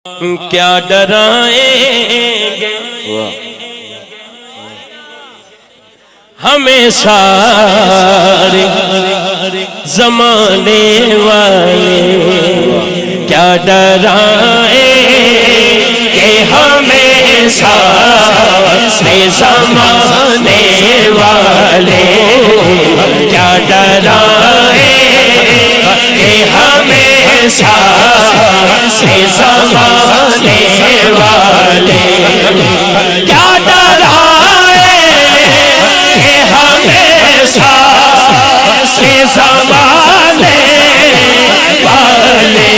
کیا ڈرائیں گے ہمیں سارے زمانے والے، کیا ڈرائیں گے ہمیں سارے زمانے والے، کیا ڈرائیں گے ہمیں سارے زمانے والے، کیا سے زمانے والے،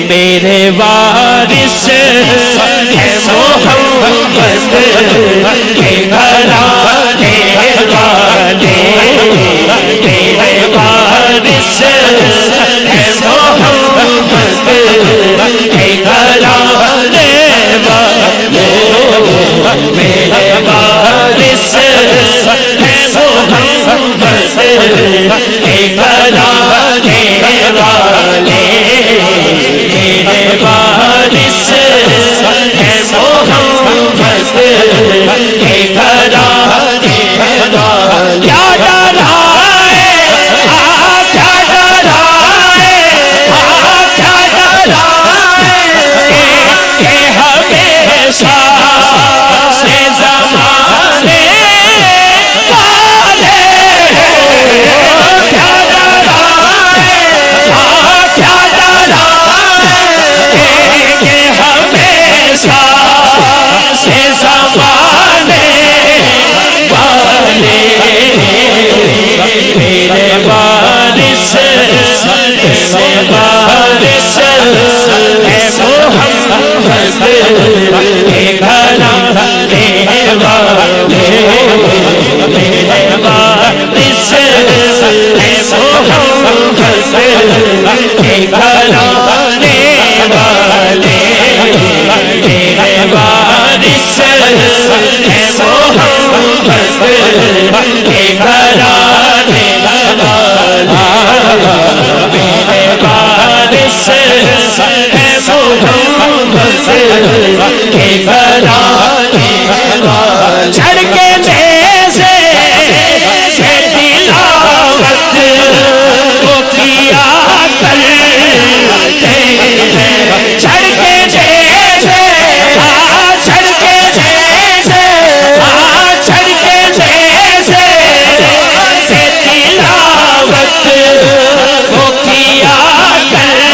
میرے وارث ہے محمد کے گھرانے والے، میرے وارث ہے محمد کے گھرانے والے، میرے وارث ہے محمد کے گھرانے والے، میرے وارث ہے محمد کے گھرانے والے، کیا ڈرائیں کیا ڈرائیں کیا ڈرائیں کہ ہمیشہ سے زمانے والے، کیا ڈرائیں کہ ہمیشہ سے زمانے والے، میرے وارث ہے محمد کے گھرانے والے، میرے وارث ہے محمد کے گھرانے والے، میرے وارث ہے محمد کے گھرانے والے، میرے وارث ہے محمد کے گھرانے والے، چڑھ کے نیزے سے تلاوت کو کیا کرتے ہیں، چڑھ کے نیزے چڑھ کے نیزے چڑھ کے نیزے سے تلاوت کو کیا کرتے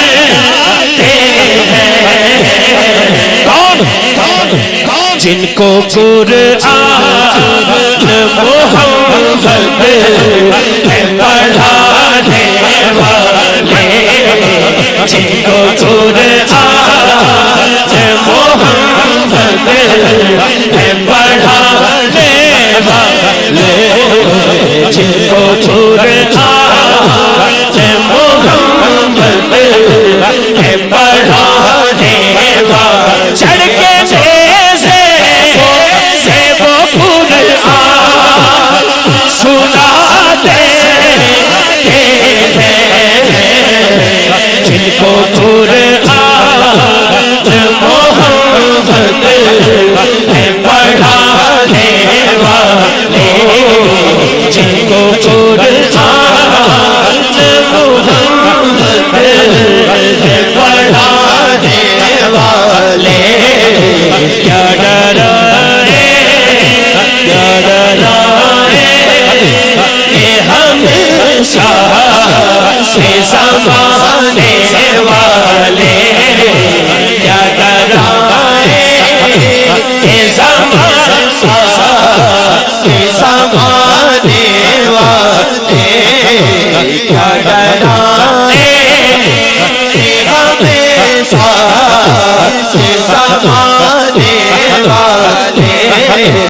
ہیں، جن کو قرآن محمد پڑھانے والے، جن کو قرآن محمد پڑھانے والے، جن کو قرآن محمد پڑھانے والے، چڑھ کے سناتے ہیں، جن کو قرآن محمد پڑھانے والے، جن کو قرآن محمد پڑھانے والے، کیا ڈرائیں کیا ڈرائیں کہ ہمیشہ سے زمانے والے، کیا ڈرائیں کہ زمانے والے، کیا ڈرائیں کہ ہمیشہ سے زمانے والے۔